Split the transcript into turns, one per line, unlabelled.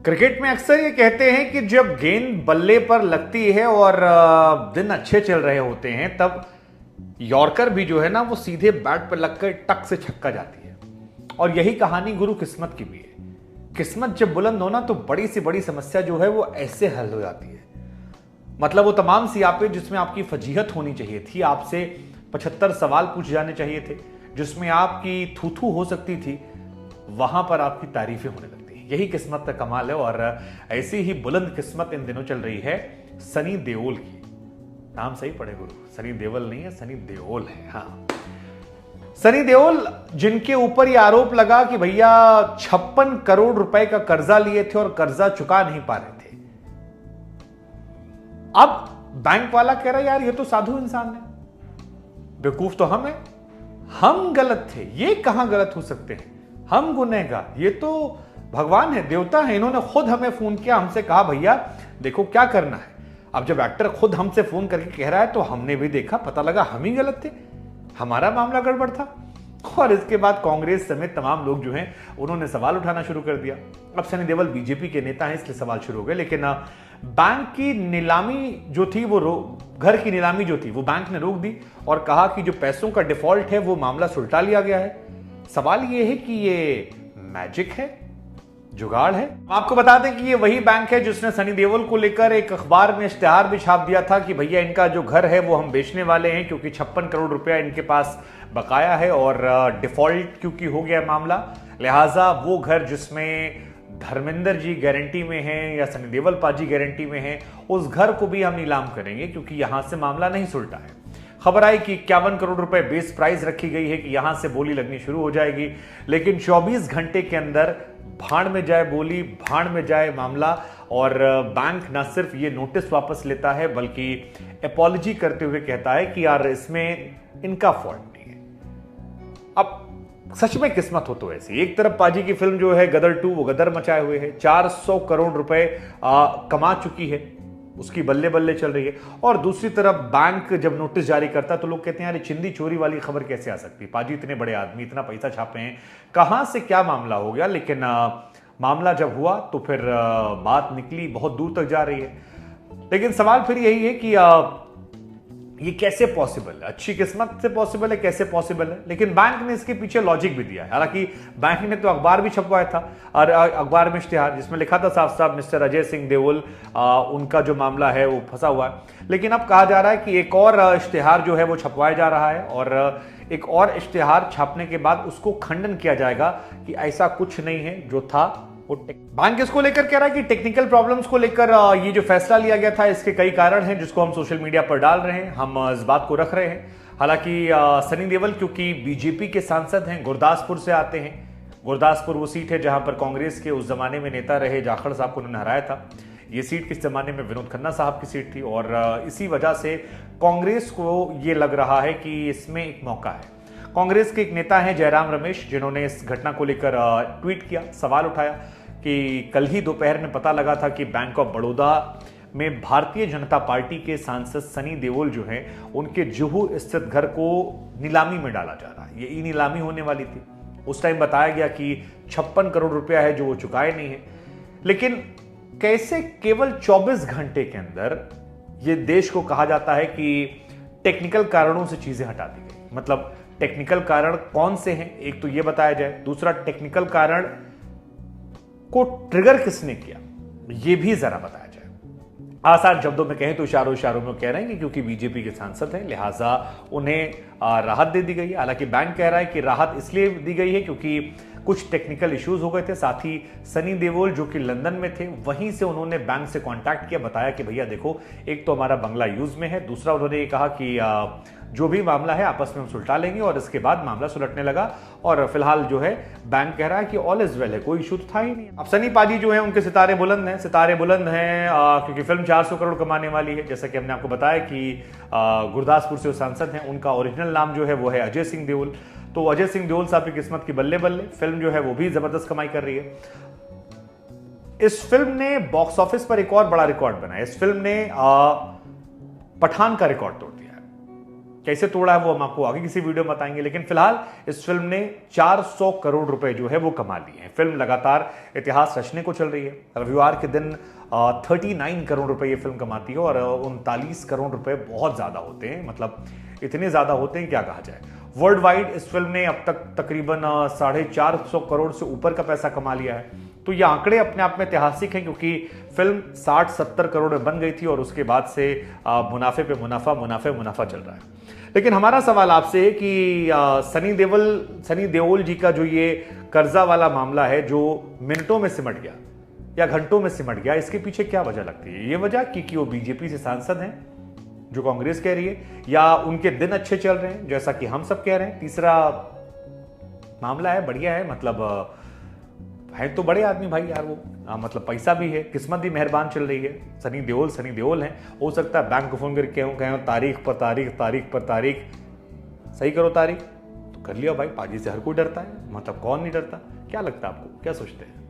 Cricket में अक्सर ये कहते हैं कि जब गेंद बल्ले पर लगती है और दिन अच्छे चल रहे होते हैं तब यॉर्कर भी जो है ना वो सीधे बैट पर लगकर टक से छक्का जाती है। और यही कहानी गुरु किस्मत की भी है। किस्मत जब बुलंद हो ना तो बड़ी से बड़ी समस्या जो है वो ऐसे हल हो जाती है। मतलब वो तमाम सियापे जिसमें आपकी फजीहत होनी चाहिए थी, आपसे 75 सवाल पूछे जाने चाहिए थे, जिसमें आपकी थू थू हो सकती थी, वहां पर आपकी तारीफें होने लगती है। यही किस्मत का कमाल है। और ऐसी ही बुलंद किस्मत इन दिनों चल रही है सनी देओल की। नाम सही पढ़े गुरु, सनी देओल नहीं है, सनी देओल है। हाँ, सनी देओल जिनके ऊपर यह आरोप लगा कि भैया 56 करोड़ रुपए का कर्जा लिए थे और कर्जा चुका नहीं पा रहे थे। अब बैंक वाला कह रहा है यार ये तो साधु इंसान है, बेवकूफ तो हम है, हम गलत थे, ये कहां गलत हो सकते हैं, हम गुनहगार, ये तो भगवान है, देवता है। इन्होंने खुद हमें फोन किया, हमसे कहा भैया देखो क्या करना है। अब जब एक्टर खुद हमसे फोन करके कह रहा है तो हमने भी देखा, पता लगा हम ही गलत थे, हमारा मामला गड़बड़ था। और इसके बाद कांग्रेस समेत तमाम लोग जो हैं उन्होंने सवाल उठाना शुरू कर दिया। अब सनी देओल बीजेपी के नेता हैं इसलिए सवाल शुरू हो गए, लेकिन बैंक की नीलामी जो थी वो घर की नीलामी जो थी वो बैंक ने रोक दी और कहा कि जो पैसों का डिफॉल्ट है वो मामला सुलटा लिया गया है। सवाल ये है कि ये मैजिक है, जुगाड़ है। आपको बता दें कि ये वही बैंक है जिसने सनी देओल को लेकर एक अखबार में इश्तेहार भी छाप दिया था कि भैया इनका जो घर है वो हम बेचने वाले हैं क्योंकि 56 करोड़ रुपया इनके पास बकाया है और डिफॉल्ट क्योंकि हो गया मामला, लिहाजा वो घर जिसमें धर्मेंद्र जी गारंटी में हैं या सनी देओल पाजी गारंटी में हैं, उस घर को भी हम नीलाम करेंगे क्योंकि यहां से मामला नहीं सुलटा है। खबर आई कि 51 करोड़ रुपए बेस प्राइस रखी गई है कि यहां से बोली लगनी शुरू हो जाएगी, लेकिन 24 घंटे के अंदर भाड़ में जाए बोली, भाड़ में जाए मामला। और बैंक न सिर्फ ये नोटिस वापस लेता है बल्कि अपॉलॉजी करते हुए कहता है कि यार इसमें इनका फॉल्ट नहीं है। अब सच में किस्मत हो तो ऐसी, एक तरफ पाजी की फिल्म जो है गदर 2 वो गदर मचाए हुए है, 400 करोड़ रुपए कमा चुकी है, उसकी बल्ले बल्ले चल रही है, और दूसरी तरफ बैंक जब नोटिस जारी करता तो लोग कहते हैं यार चिंदी चोरी वाली खबर कैसे आ सकती है, पाजी इतने बड़े आदमी इतना पैसा छापे हैं, कहां से क्या मामला हो गया। लेकिन मामला जब हुआ तो फिर बात निकली बहुत दूर तक जा रही है। लेकिन सवाल फिर यही है कि ये कैसे पॉसिबल है, अच्छी किस्मत से पॉसिबल है, कैसे पॉसिबल है। लेकिन बैंक ने इसके पीछे लॉजिक भी दिया है। हालांकि बैंक ने तो अखबार भी छपवाया था और अखबार में इश्तिहार जिसमें लिखा था साफ साफ मिस्टर अजय सिंह देओल उनका जो मामला है वो फंसा हुआ है। लेकिन अब कहा जा रहा है कि एक और इश्तिहार जो है वो छपवाया जा रहा है और एक और इश्तिहार छापने के बाद उसको खंडन किया जाएगा कि ऐसा कुछ नहीं है जो था वो। बैंक इसको लेकर कह रहा है कि टेक्निकल प्रॉब्लम्स को लेकर ये जो फैसला लिया गया था इसके कई कारण हैं जिसको हम सोशल मीडिया पर डाल रहे हैं, हम इस बात को रख रहे हैं। हालांकि सनी देओल क्योंकि बीजेपी के सांसद हैं, गुरदासपुर से आते हैं, गुरदासपुर वो सीट है जहां पर कांग्रेस के उस जमाने में नेता रहे जाखड़ साहब को उन्होंने हराया था। ये सीट किस जमाने में विनोद खन्ना साहब की सीट थी और इसी वजह से कांग्रेस को ये लग रहा है कि इसमें एक मौका है। कांग्रेस के एक नेता हैं जयराम रमेश, जिन्होंने इस घटना को लेकर ट्वीट किया, सवाल उठाया कि कल ही दोपहर में पता लगा था कि बैंक ऑफ बड़ौदा में भारतीय जनता पार्टी के सांसद सनी देओल जो हैं उनके जुहू स्थित घर को नीलामी में डाला जा रहा है। ये ई नीलामी होने वाली थी। उस टाइम बताया गया कि 56 करोड़ रुपया है जो वो चुकाए नहीं है। लेकिन कैसे केवल 24 घंटे के अंदर ये देश को कहा जाता है कि टेक्निकल कारणों से चीजें हटा दी गई। मतलब टेक्निकल कारण कौन से हैं, एक तो ये बताया जाए, दूसरा टेक्निकल कारण को ट्रिगर किसने किया ये भी जरा बताया जाए। आसान शब्दों में कहें तो इशारों इशारों में कह रहे हैं कि क्योंकि बीजेपी के सांसद हैं लिहाजा उन्हें राहत दे दी गई है। हालांकि बैंक कह रहा है कि राहत इसलिए दी गई है क्योंकि कुछ टेक्निकल इश्यूज हो गए थे। साथ ही सनी देओल जो कि लंदन में थे वहीं से उन्होंने बैंक से कांटेक्ट किया, बताया कि भैया देखो एक तो हमारा बंगला यूज में है, दूसरा उन्होंने ये कहा कि जो भी मामला है आपस में हम सुलटा लेंगे और इसके बाद मामला सुलटने लगा। और फिलहाल जो है बैंक कह रहा है कि ऑल इज वेल है, कोई इशू तो था ही नहीं। अब सनी पाजी जो है उनके सितारे बुलंद हैं, सितारे बुलंद हैं क्योंकि फिल्म 400 करोड़ कमाने वाली है। जैसा कि हमने आपको बताया कि गुरदासपुर से वो सांसद हैं, उनका ओरिजिनल नाम जो है वो है अजय सिंह देओल। तो अजय सिंह देओल साहब की किस्मत की बल्ले बल्ले, फिल्म जो है वो भी जबरदस्त कमाई कर रही है। इस फिल्म ने बॉक्स ऑफिस पर एक और बड़ा रिकॉर्ड बनाया। इस फिल्म ने पठान का रिकॉर्ड तोड़ दिया है। कैसे तोड़ा है वो हम आपको आगे किसी वीडियो में बताएंगे। लेकिन फिलहाल इस फिल्म ने 400 करोड़ रुपए जो है वो कमा लिए हैं। फिल्म लगातार इतिहास रचने को चल रही है। रविवार के दिन 39 करोड़ रुपए ये फिल्म कमाती है और 39 करोड़ रुपए बहुत ज्यादा होते हैं, मतलब इतने ज्यादा होते हैं क्या कहा जाए। वर्ल्ड वाइड इस फिल्म ने अब तक तकरीबन 450 करोड़ से ऊपर का पैसा कमा लिया है। तो ये आंकड़े अपने आप में ऐतिहासिक हैं, क्योंकि फिल्म 60-70 करोड़ में बन गई थी और उसके बाद से मुनाफे पे मुनाफा चल रहा है। लेकिन हमारा सवाल आपसे है कि सनी देओल जी का जो ये कर्जा वाला मामला है, जो मिनटों में सिमट गया या घंटों में सिमट गया, इसके पीछे क्या वजह लगती है? ये वजह कि वो बीजेपी से सांसद हैं, जो कांग्रेस कह रही है, या उनके दिन अच्छे चल रहे हैं जैसा कि हम सब कह रहे हैं? तीसरा मामला है, बढ़िया है, मतलब है तो बड़े आदमी भाई यार वो, मतलब पैसा भी है, किस्मत भी मेहरबान चल रही है। सनी देओल हैं, हो सकता है बैंक को फोन करके कहें तारीख पर तारीख सही करो तारीख, तो कर लिया भाई। पाजी से हर कोई डरता है, मतलब कौन नहीं डरता? क्या लगता है आपको, क्या सोचते हैं?